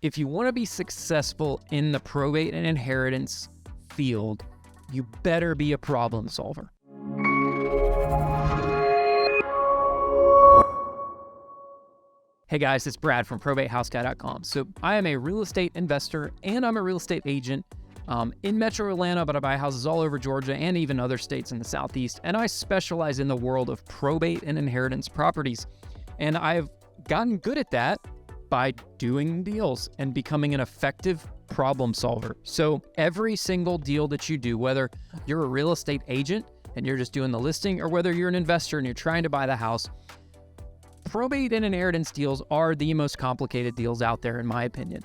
If you want to be successful in the probate and inheritance field, you better be a problem solver. Hey guys, it's Brad from ProbateHouseGuy.com. So I am a real estate investor and I'm a real estate agent in Metro Atlanta, but I buy houses all over Georgia and even other states in the Southeast. And I specialize in the world of probate and inheritance properties. And I've gotten good at that by doing deals and becoming an effective problem solver. So every single deal that you do, whether you're a real estate agent and you're just doing the listing, or whether you're an investor and you're trying to buy the house, probate and inheritance deals are the most complicated deals out there, in my opinion.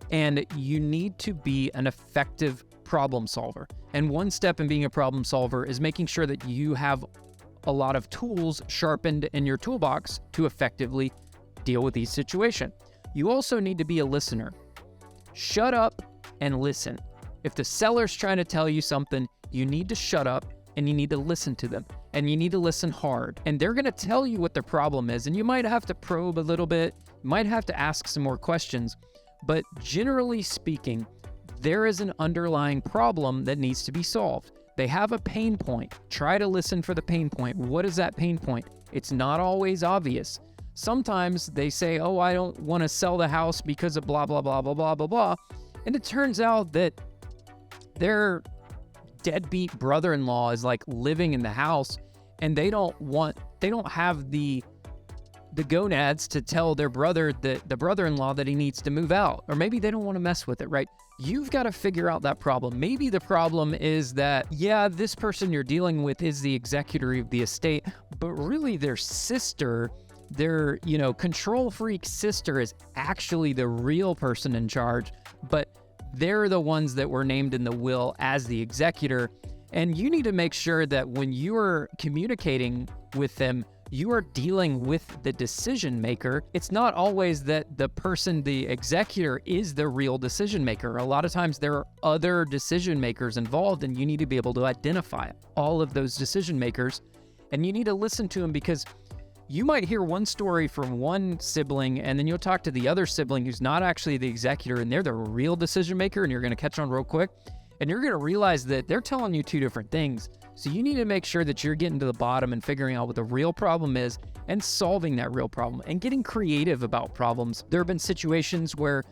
And you need to be an effective problem solver. And one step in being a problem solver is making sure that you have a lot of tools sharpened in your toolbox to effectively deal with these situations. You also need to be a listener. Shut up and listen. If the seller's trying to tell you something, you need to shut up and you need to listen to them. And you need to listen hard. And they're going to tell you what their problem is. And you might have to probe a little bit. You might have to ask some more questions. But generally speaking, there is an underlying problem that needs to be solved. They have a pain point. Try to listen for the pain point. What is that pain point? It's not always obvious. Sometimes they say, oh, I don't want to sell the house because of blah, blah, blah, blah, blah, blah, blah. And it turns out that their deadbeat brother-in-law is like living in the house and they don't have the gonads to tell their brother, the brother-in-law, that he needs to move out. Or maybe they don't want to mess with it, right? You've got to figure out that problem. Maybe the problem is that, yeah, this person you're dealing with is the executor of the estate, but really their sister, their, control freak sister is actually the real person in charge, but they're the ones that were named in the will as the executor. And you need to make sure that when you're communicating with them, you are dealing with the decision maker. It's not always that the person, the executor, is the real decision maker. A lot of times there are other decision makers involved, and you need to be able to identify all of those decision makers. And you need to listen to them, because you might hear one story from one sibling, and then you'll talk to the other sibling who's not actually the executor, and they're the real decision maker, and you're going to catch on real quick. And you're going to realize that they're telling you two different things. So you need to make sure that you're getting to the bottom and figuring out what the real problem is and solving that real problem and getting creative about problems. There have been situations where,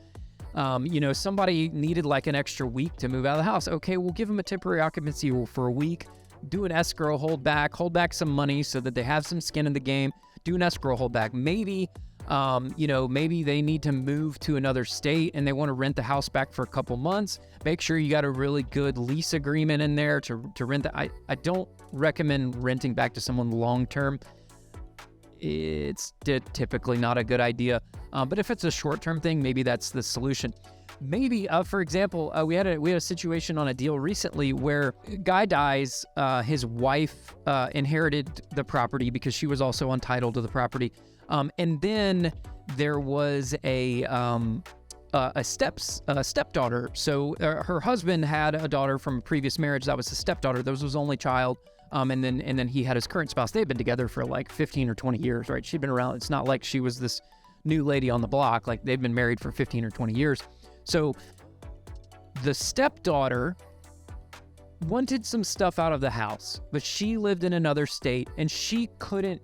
somebody needed like an extra week to move out of the house. Okay, we'll give them a temporary occupancy for a week, do an escrow, hold back some money so that they have some skin in the game, do an escrow holdback. Maybe maybe they need to move to another state and they want to rent the house back for a couple months. Make sure you got a really good lease agreement in there to rent that. I don't recommend renting back to someone long-term. It's typically not a good idea. But if it's a short-term thing, maybe that's the solution. Maybe, for example, we had a situation on a deal recently where a guy dies, his wife inherited the property because she was also entitled to the property. And then there was a stepdaughter. So her husband had a daughter from a previous marriage. That was his stepdaughter. That was his only child. And then he had his current spouse. They had been together for like 15 or 20 years, right? She'd been around. It's not like she was this new lady on the block. Like, they've been married for 15 or 20 years. So the stepdaughter wanted some stuff out of the house, but she lived in another state and she couldn't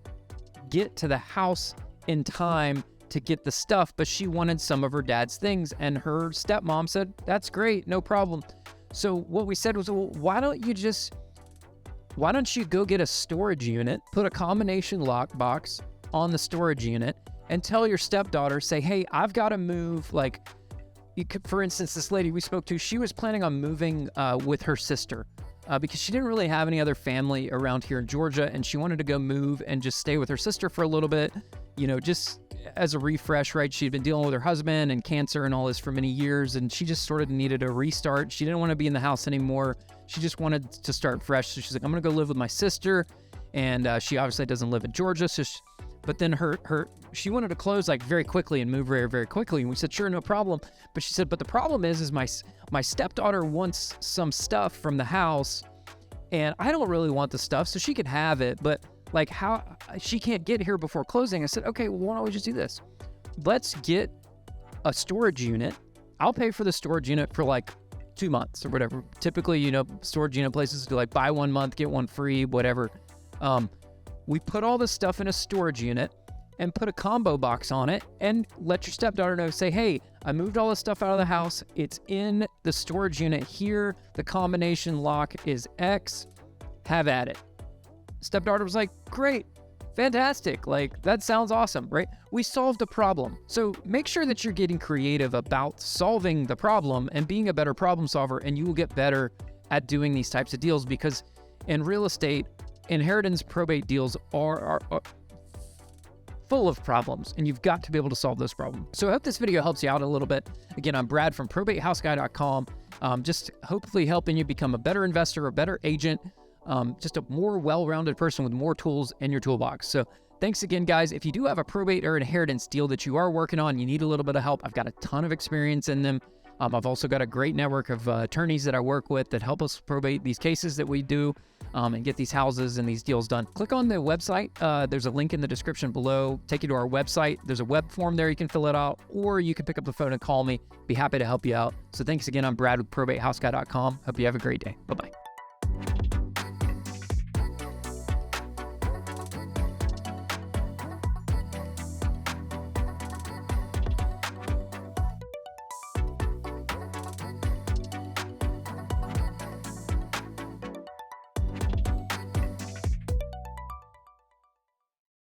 get to the house in time to get the stuff, but she wanted some of her dad's things. And her stepmom said, that's great, no problem. So what we said was, well, why don't you go get a storage unit, put a combination lockbox on the storage unit, and tell your stepdaughter, say, hey, I've got to move. Like, for instance, this lady we spoke to, she was planning on moving with her sister because she didn't really have any other family around here in Georgia, and she wanted to go move and just stay with her sister for a little bit, just as a refresh, right? She'd been dealing with her husband and cancer and all this for many years, and she just sort of needed a restart. She didn't want to be in the house anymore. She just wanted to start fresh. So she's like, I'm going to go live with my sister, and she obviously doesn't live in Georgia, so but then she wanted to close like very quickly and move very, very quickly. And we said, sure, no problem. But she said, but the problem is my stepdaughter wants some stuff from the house and I don't really want the stuff, so she could have it. But like, how she can't get here before closing. I said, okay, well, why don't we just do this? Let's get a storage unit. I'll pay for the storage unit for like 2 months or whatever. Typically, you know, storage unit places do like buy 1 month, get one free, whatever. We put all this stuff in a storage unit and put a combo box on it and let your stepdaughter know, say, hey, I moved all this stuff out of the house. It's in the storage unit here. The combination lock is X. Have at it. Stepdaughter was like, great, fantastic. Like, that sounds awesome, right? We solved a problem. So make sure that you're getting creative about solving the problem and being a better problem solver, and you will get better at doing these types of deals, because in real estate, inheritance probate deals are full of problems, and you've got to be able to solve those problems. So I hope this video helps you out a little bit. Again, I'm Brad from probatehouseguy.com. Just hopefully helping you become a better investor, a better agent, just a more well-rounded person with more tools in your toolbox. So thanks again, guys. If you do have a probate or inheritance deal that you are working on, you need a little bit of help, I've got a ton of experience in them. I've also got a great network of attorneys that I work with that help us probate these cases that we do and get these houses and these deals done. Click on the website. There's a link in the description below. Take you to our website. There's a web form there. You can fill it out, or you can pick up the phone and call me. Be happy to help you out. So thanks again. I'm Brad with probatehouseguy.com. Hope you have a great day. Bye-bye.